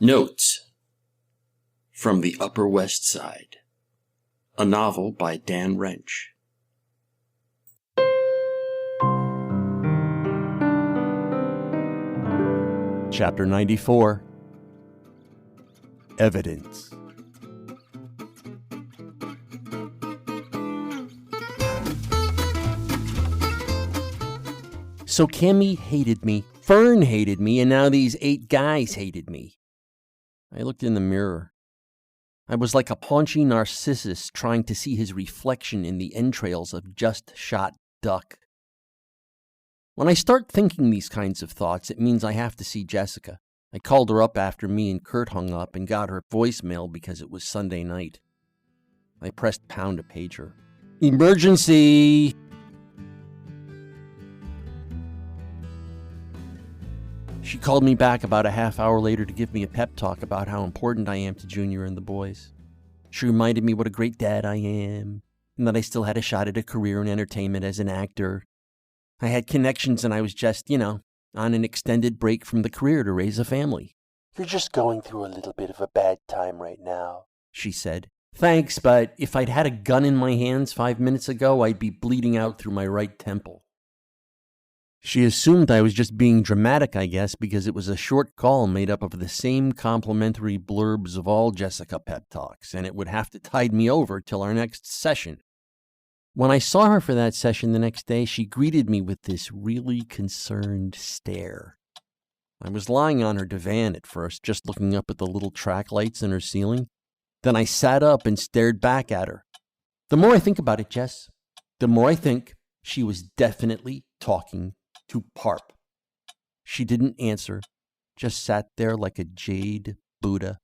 Notes from the Upper West Side, a novel by Dan Wrench. Chapter 94. Evidence. So Cammy hated me, Fern hated me, and now these 8 guys hated me. I looked in the mirror. I was like a paunchy Narcissus trying to see his reflection in the entrails of just shot duck. When I start thinking these kinds of thoughts, it means I have to see Jessica. I called her up after me and Kurt hung up and got her voicemail because it was Sunday night. I pressed pound to page her. Emergency! She called me back about a half hour later to give me a pep talk about how important I am to Junior and the boys. She reminded me what a great dad I am, and that I still had a shot at a career in entertainment as an actor. I had connections and I was just, on an extended break from the career to raise a family. You're just going through a little bit of a bad time right now, she said. Thanks, but if I'd had a gun in my hands 5 minutes ago, I'd be bleeding out through my right temple. She assumed I was just being dramatic, I guess, because it was a short call made up of the same complimentary blurbs of all Jessica pep talks, and it would have to tide me over till our next session. When I saw her for that session the next day, she greeted me with this really concerned stare. I was lying on her divan at first, just looking up at the little track lights in her ceiling. Then I sat up and stared back at her. The more I think about it, Jess, the more I think she was definitely talking to Parp. She didn't answer, just sat there like a jade Buddha.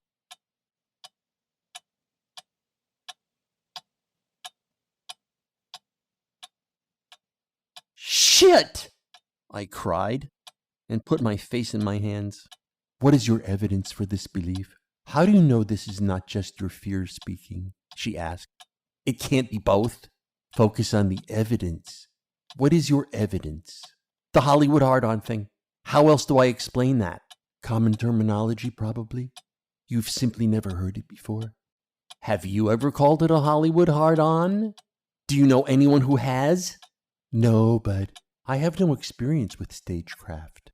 Shit! I cried and put my face in my hands. What is your evidence for this belief? How do you know this is not just your fear speaking? She asked. It can't be both. Focus on the evidence. What is your evidence? The Hollywood hard-on thing. How else do I explain that? Common terminology, probably. You've simply never heard it before. Have you ever called it a Hollywood hard-on? Do you know anyone who has? No, but I have no experience with stagecraft.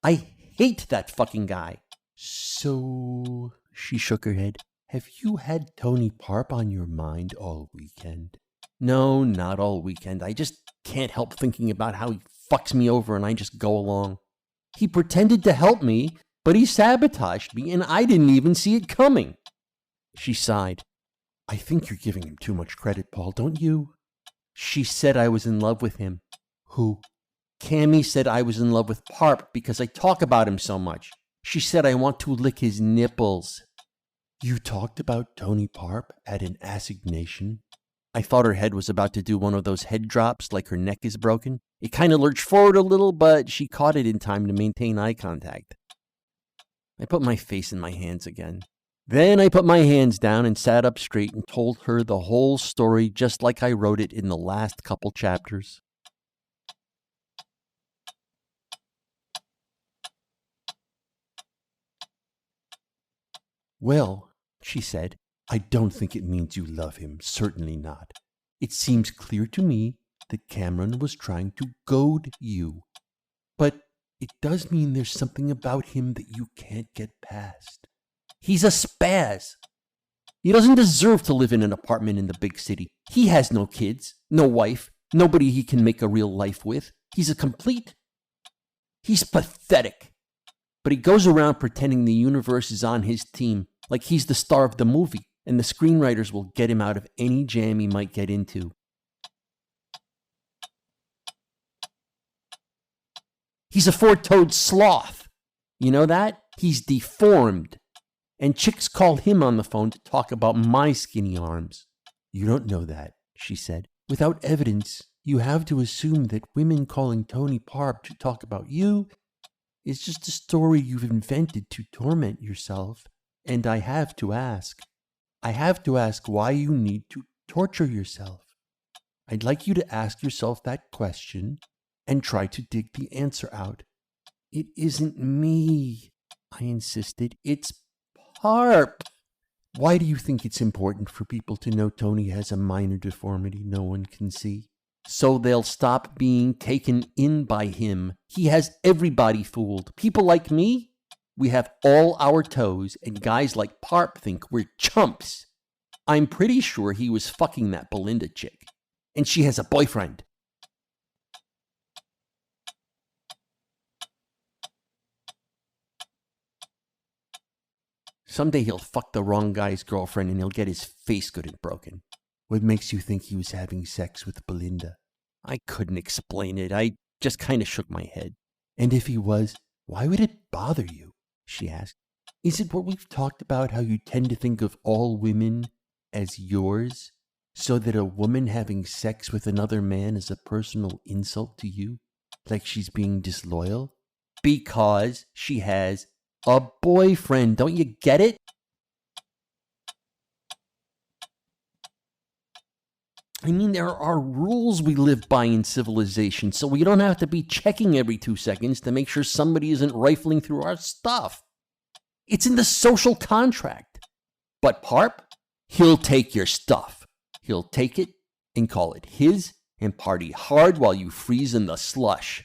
I hate that fucking guy. So, she shook her head. Have you had Tony Parp on your mind all weekend? No, not all weekend. I just can't help thinking about how he fucks me over and I just go along. He pretended to help me, but he sabotaged me and I didn't even see it coming. She sighed. I think you're giving him too much credit, Paul, don't you? She said I was in love with him. Who? Cammy said I was in love with Parp because I talk about him so much. She said I want to lick his nipples. You talked about Tony Parp at an assignation? I thought her head was about to do one of those head drops like her neck is broken. It kind of lurched forward a little, but she caught it in time to maintain eye contact. I put my face in my hands again. Then I put my hands down and sat up straight and told her the whole story just like I wrote it in the last couple chapters. Well, she said, I don't think it means you love him, certainly not. It seems clear to me that Cameron was trying to goad you. But it does mean there's something about him that you can't get past. He's a spaz. He doesn't deserve to live in an apartment in the big city. He has no kids, no wife, nobody he can make a real life with. He's pathetic. But he goes around pretending the universe is on his team, like he's the star of the movie, and the screenwriters will get him out of any jam he might get into. He's a four-toed sloth. You know that? He's deformed. And chicks call him on the phone to talk about my skinny arms. You don't know that, she said. Without evidence, you have to assume that women calling Tony Parp to talk about you is just a story you've invented to torment yourself. And I have to ask why you need to torture yourself. I'd like you to ask yourself that question and try to dig the answer out. It isn't me, I insisted. It's Parp. Why do you think it's important for people to know Tony has a minor deformity no one can see? So they'll stop being taken in by him. He has everybody fooled. People like me, we have all our toes, and guys like Parp think we're chumps. I'm pretty sure he was fucking that Belinda chick, and she has a boyfriend. Someday he'll fuck the wrong guy's girlfriend and he'll get his face good and broken. What makes you think he was having sex with Belinda? I couldn't explain it. I just kind of shook my head. And if he was, why would it bother you? She asked. Is it what we've talked about, how you tend to think of all women as yours, so that a woman having sex with another man is a personal insult to you? Like she's being disloyal? Because she has a boyfriend. Don't you get it? I mean, there are rules we live by in civilization, so we don't have to be checking every 2 seconds to make sure somebody isn't rifling through our stuff. It's in the social contract. But Parp, he'll take your stuff. He'll take it and call it his and party hard while you freeze in the slush.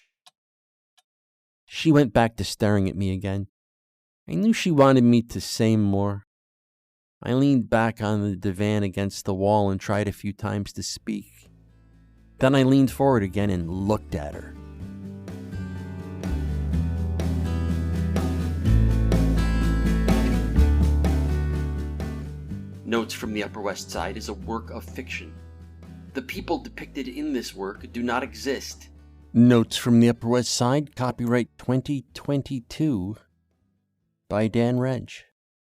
She went back to staring at me again. I knew she wanted me to say more. I leaned back on the divan against the wall and tried a few times to speak. Then I leaned forward again and looked at her. Notes from the Upper West Side is a work of fiction. The people depicted in this work do not exist. Notes from the Upper West Side, copyright 2022, by Dan Reg.